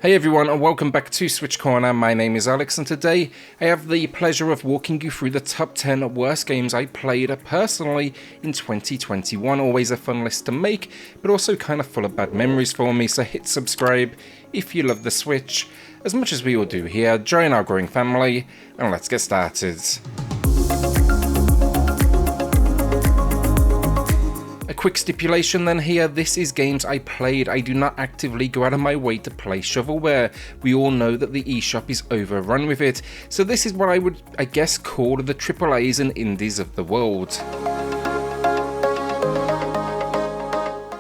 Hey everyone, and welcome back to SwitchCorner. My name is Alex, and today I have the pleasure of walking you through the top 10 worst games I played personally in 2021. Always a fun list to make, but also kind of full of bad memories for me, so hit subscribe if you love the Switch, as much as we all do here. Join our growing family, and let's get started. Quick stipulation then here, this is games I played. I do not actively go out of my way to play shovelware. We all know that the eShop is overrun with it, so this is what I would, call the AAAs and indies of the world.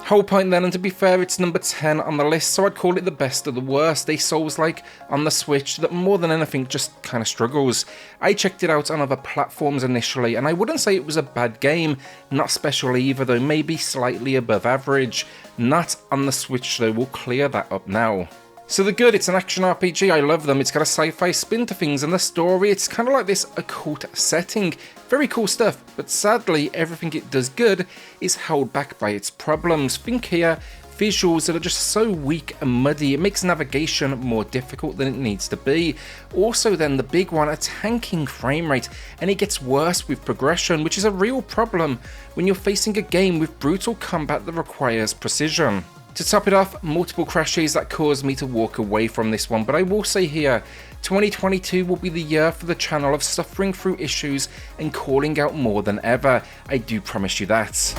Whole point then, and to be fair, it's number 10 on the list, so I'd call it the best of the worst. A Souls-like on the Switch that more than anything just kind of struggles. I checked it out on other platforms initially, and I wouldn't say it was a bad game, not special either though, maybe slightly above average. Not on the Switch though, we'll clear that up now. So the good, it's an action RPG, I love them, it's got a sci-fi spin to things, and the story, it's kind of like this occult setting. Very cool stuff, but sadly everything it does good is held back by its problems. Think here, visuals that are just so weak and muddy, it makes navigation more difficult than it needs to be. Also then the big one, a tanking frame rate, and it gets worse with progression, which is a real problem when you're facing a game with brutal combat that requires precision. To top it off, multiple crashes that caused me to walk away from this one, but I will say here, 2022 will be the year for the channel of suffering through issues and calling out more than ever. I do promise you that.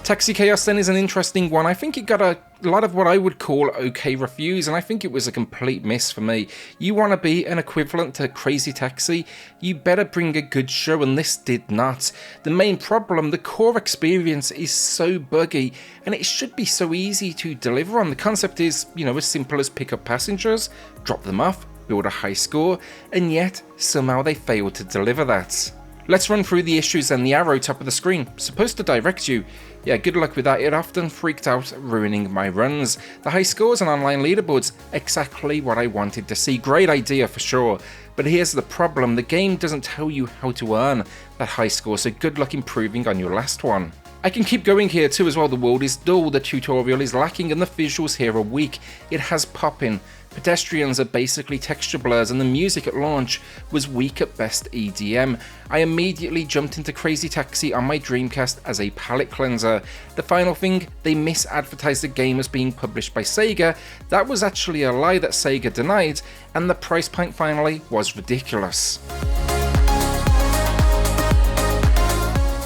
Taxi Chaos then is an interesting one. I think it got a lot of what I would call okay reviews, and I think it was a complete miss for me. You want to be an equivalent to Crazy Taxi, you better bring a good show, and this did not. The main problem, the core experience is so buggy, and it should be so easy to deliver on. The concept is, as simple as pick up passengers, drop them off, build a high score, and yet somehow they failed to deliver that. Let's run through the issues and the arrow top of the screen, supposed to direct you. Yeah, good luck with that, it often freaked out, ruining my runs. The high scores and online leaderboards, exactly what I wanted to see, great idea for sure. But here's the problem, the game doesn't tell you how to earn that high score, so good luck improving on your last one. I can keep going here too as well, the world is dull, the tutorial is lacking, and the visuals here are weak. It has pop-in. Pedestrians are basically texture blurs, and the music at launch was weak at best EDM. I immediately jumped into Crazy Taxi on my Dreamcast as a palate cleanser. The final thing, they misadvertised the game as being published by Sega. That was actually a lie that Sega denied, and the price point finally was ridiculous.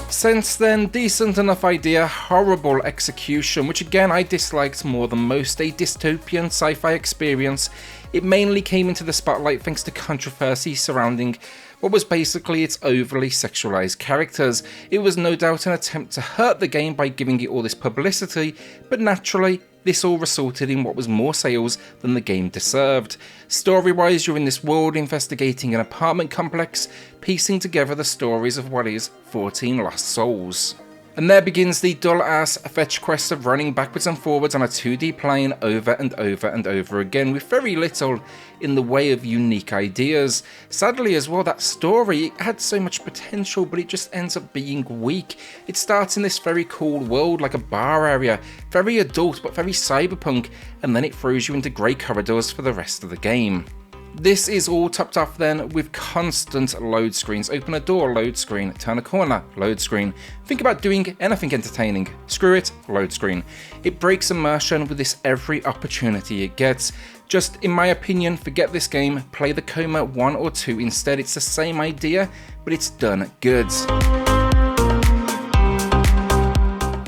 Since then, decent enough idea, horrible execution, which again I disliked more than most. A dystopian sci-fi experience. It mainly came into the spotlight thanks to controversy surrounding what was basically its overly sexualized characters. It was no doubt an attempt to hurt the game by giving it all this publicity, but naturally, this all resulted in what was more sales than the game deserved. Story-wise, you're in this world investigating an apartment complex, piecing together the stories of what is 14 lost souls. And there begins the dull-ass fetch quest of running backwards and forwards on a 2D plane over and over and over again, with very little in the way of unique ideas. Sadly as well, that story, it had so much potential, but it just ends up being weak. It starts in this very cool world, like a bar area, very adult but very cyberpunk, and then it throws you into grey corridors for the rest of the game. This is all topped off then with constant load screens. Open a door, load screen. Turn a corner, load screen. Think about doing anything entertaining. Screw it, load screen. It breaks immersion with this every opportunity it gets. Just, in my opinion, forget this game, play the Coma 1 or 2 instead. It's the same idea, but it's done good.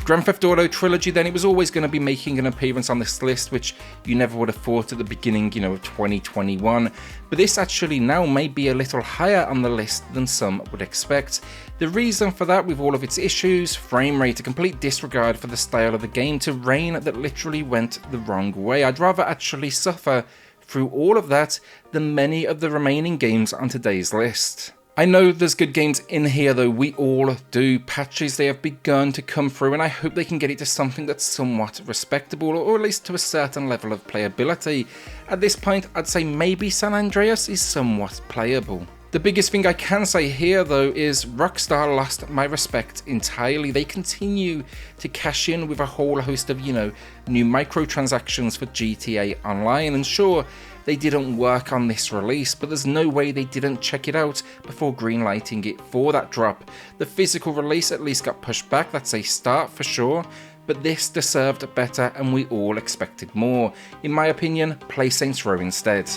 Grand Theft Auto Trilogy then, it was always going to be making an appearance on this list, which you never would have thought at the beginning, of 2021. But this actually now may be a little higher on the list than some would expect. The reason for that, with all of its issues, frame rate, a complete disregard for the style of the game, terrain that literally went the wrong way. I'd rather actually suffer through all of that than many of the remaining games on today's list. I know there's good games in here though, we all do. Patches, they have begun to come through, and I hope they can get it to something that's somewhat respectable, or at least to a certain level of playability. At this point, I'd say maybe San Andreas is somewhat playable. The biggest thing I can say here though is Rockstar lost my respect entirely. They continue to cash in with a whole host of, new microtransactions for GTA Online, and sure, they didn't work on this release, but there's no way they didn't check it out before greenlighting it for that drop. The physical release at least got pushed back, that's a start for sure, but this deserved better and we all expected more. In my opinion, play Saints Row instead.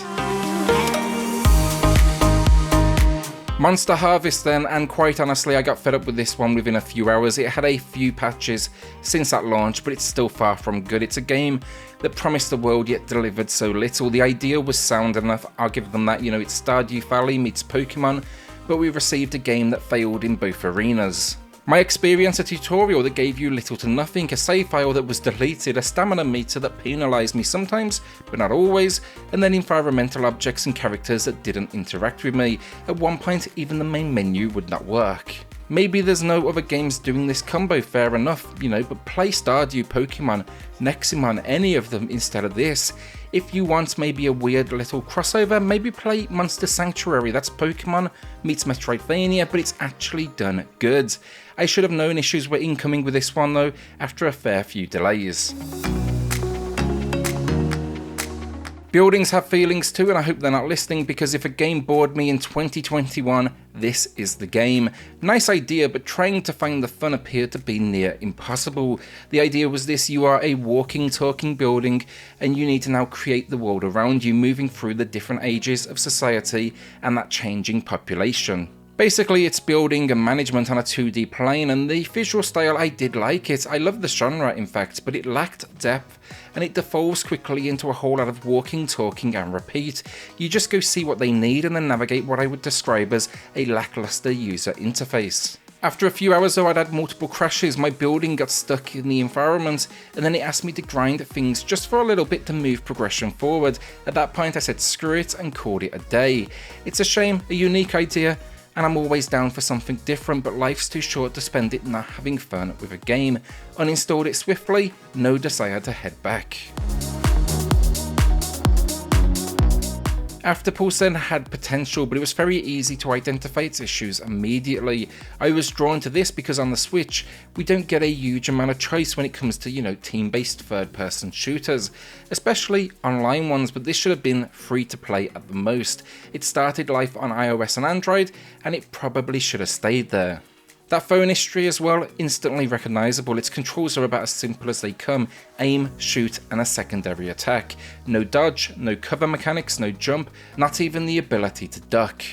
Monster Harvest then, and quite honestly I got fed up with this one within a few hours. It had a few patches since that launch, but it's still far from good. It's a game that promised the world yet delivered so little. The idea was sound enough, I'll give them that, it's Stardew Valley meets Pokemon, but we received a game that failed in both arenas. My experience, a tutorial that gave you little to nothing, a save file that was deleted, a stamina meter that penalised me sometimes, but not always, and then environmental objects and characters that didn't interact with me. At one point, even the main menu would not work. Maybe there's no other games doing this combo, fair enough, but play Stardew, Pokemon, Neximon, any of them instead of this. If you want maybe a weird little crossover, maybe play Monster Sanctuary. That's Pokemon meets Metroidvania, but it's actually done good. I should have known issues were incoming with this one though, after a fair few delays. Buildings have feelings too, and I hope they're not listening, because if a game bored me in 2021, this is the game. Nice idea, but trying to find the fun appeared to be near impossible. The idea was this: you are a walking, talking building, and you need to now create the world around you, moving through the different ages of society and that changing population. Basically, it's building and management on a 2D plane, and the visual style, I did like it. I love the genre, in fact, but it lacked depth, and it devolves quickly into a whole lot of walking, talking, and repeat. You just go see what they need and then navigate what I would describe as a lackluster user interface. After a few hours though, I'd had multiple crashes, my building got stuck in the environment, and then it asked me to grind things just for a little bit to move progression forward. At that point I said screw it and called it a day. It's a shame, a unique idea, and I'm always down for something different, but life's too short to spend it not having fun with a game. Uninstalled it swiftly, no desire to head back. Afterpulse then had potential, but it was very easy to identify its issues immediately. I was drawn to this because on the Switch, we don't get a huge amount of choice when it comes to, team-based third-person shooters, especially online ones, but this should have been free to play at the most. It started life on iOS and Android, and it probably should have stayed there. That phone history as well, instantly recognisable. Its controls are about as simple as they come: aim, shoot, and a secondary attack. No dodge, no cover mechanics, no jump, not even the ability to duck.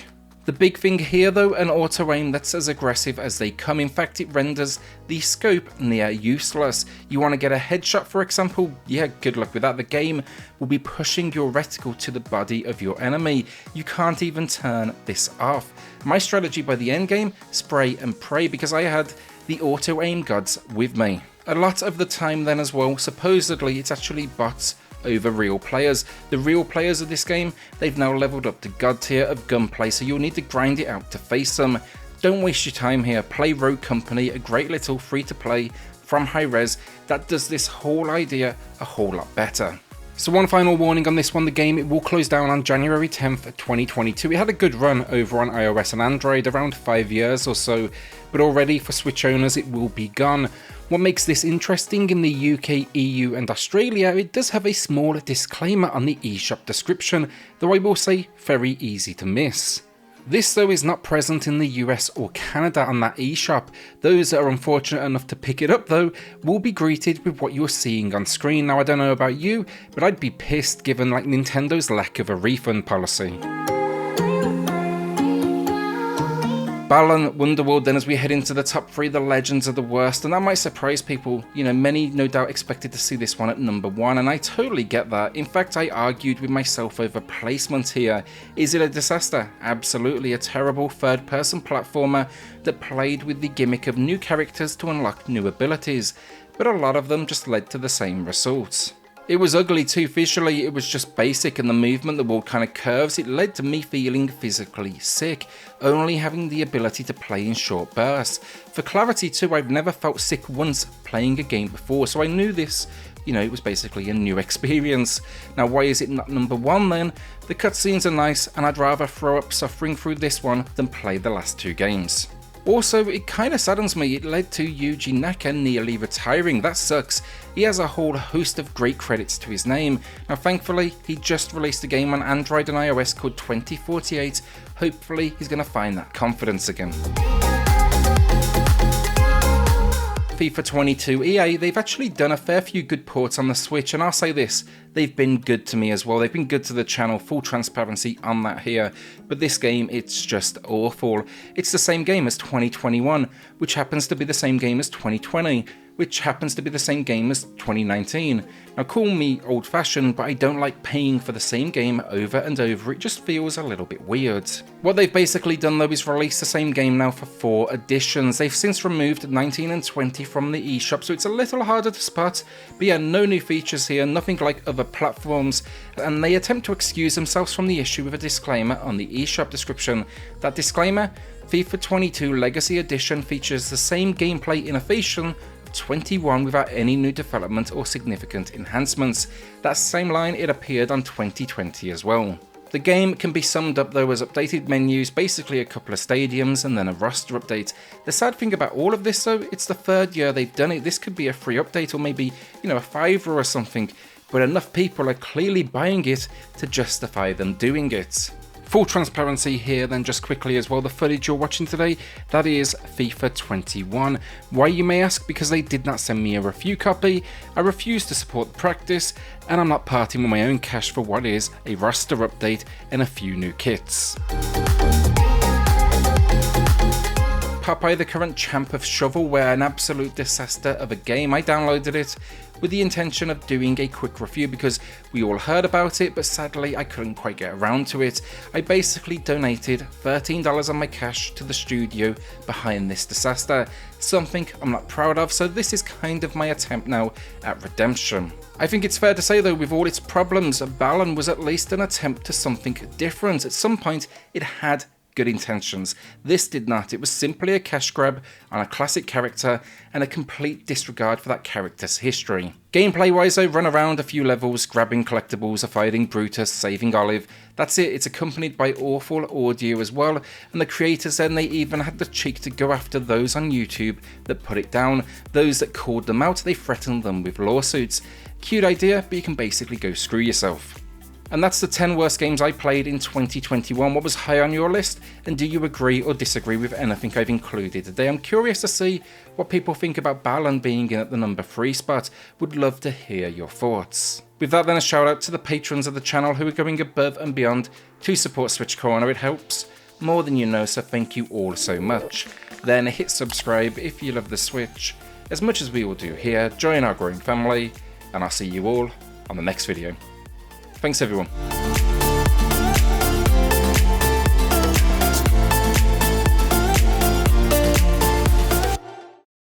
The big thing here though, an auto aim that's as aggressive as they come. In fact, it renders the scope near useless. You want to get a headshot, for example? Yeah, good luck with that. The game will be pushing your reticle to the body of your enemy. You can't even turn this off. My strategy by the end game, spray and pray, because I had the auto aim gods with me. A lot of the time then as well, supposedly it's actually bots over real players. The real players of this game, they've now leveled up to god tier of gunplay, so you'll need to grind it out to face them. Don't waste your time here, play Rogue Company, a great little free to play from Hi-Rez that does this whole idea a whole lot better. So one final warning on this one, the game, it will close down on January 10th, 2022. It had a good run over on iOS and Android, around 5 years or so, but already for Switch owners it will be gone. What makes this interesting, in the UK, EU and Australia, it does have a small disclaimer on the eShop description, though I will say very easy to miss. This though is not present in the US or Canada on that eShop. Those that are unfortunate enough to pick it up though will be greeted with what you're seeing on screen. Now I don't know about you, but I'd be pissed given Nintendo's lack of a refund policy. Balan Wonderworld then, as we head into the top 3, the legends of the worst, and that might surprise people. Many no doubt expected to see this one at number 1, and I totally get that. In fact, I argued with myself over placement here. Is it a disaster? Absolutely. A terrible third-person platformer that played with the gimmick of new characters to unlock new abilities, but a lot of them just led to the same results. It was ugly too visually, it was just basic, and the movement, the world kind of curves, it led to me feeling physically sick, only having the ability to play in short bursts. For clarity too, I've never felt sick once playing a game before, so I knew this it was basically a new experience. Now, why is it not number 1 then? The cutscenes are nice, and I'd rather throw up suffering through this one than play the last 2 games. Also, it kinda saddens me, it led to Yuji Naka nearly retiring. That sucks. He has a whole host of great credits to his name. Now thankfully, he just released a game on Android and iOS called 2048. Hopefully he's gonna find that confidence again. FIFA 22 EA, they've actually done a fair few good ports on the Switch, and I'll say this, they've been good to me as well. They've been good to the channel, full transparency on that here. But this game, it's just awful. It's the same game as 2021, which happens to be the same game as 2020, which happens to be the same game as 2019. Now call me old-fashioned, but I don't like paying for the same game over and over. It just feels a little bit weird. What they've basically done though is release the same game now for 4 editions. They've since removed 19 and 20 from the eShop, so it's a little harder to spot. But yeah, no new features here, nothing like other platforms, and they attempt to excuse themselves from the issue with a disclaimer on the eShop description. That disclaimer: FIFA 22 Legacy Edition features the same gameplay innovation 21 without any new development or significant enhancements. That same line, it appeared on 2020 as well. The game can be summed up though as updated menus, basically a couple of stadiums and then a roster update. The sad thing about all of this though, it's the 3rd year they've done it. This could be a free update or maybe, a $5 or something, but enough people are clearly buying it to justify them doing it. Full transparency here then just quickly as well, the footage you're watching today, that is FIFA 21. Why, you may ask? Because they did not send me a review copy, I refuse to support the practice, and I'm not parting with my own cash for what is a roster update and a few new kits. Popeye, the current champ of shovelware, an absolute disaster of a game. I downloaded it with the intention of doing a quick review because we all heard about it, but sadly I couldn't quite get around to it. I basically donated $13 on my cash to the studio behind this disaster, something I'm not proud of, so this is kind of my attempt now at redemption. I think it's fair to say though, with all its problems, Balan was at least an attempt to something different. At some point it had good intentions. This did not. It was simply a cash grab on a classic character and a complete disregard for that character's history. Gameplay wise though, run around a few levels, grabbing collectibles, fighting Brutus, saving Olive. That's it. It's accompanied by awful audio as well, and the creators then, they even had the cheek to go after those on YouTube that put it down. Those that called them out, they threatened them with lawsuits. Cute idea, but you can basically go screw yourself. And that's the 10 worst games I played in 2021. What was high on your list? And do you agree or disagree with anything I've included today? I'm curious to see what people think about Balan being in at the number 3 spot. Would love to hear your thoughts. With that then, a shout out to the patrons of the channel who are going above and beyond to support SwitchCorner. It helps more than you know, so thank you all so much. Then hit subscribe if you love the Switch, as much as we all do here. Join our growing family, and I'll see you all on the next video. Thanks everyone.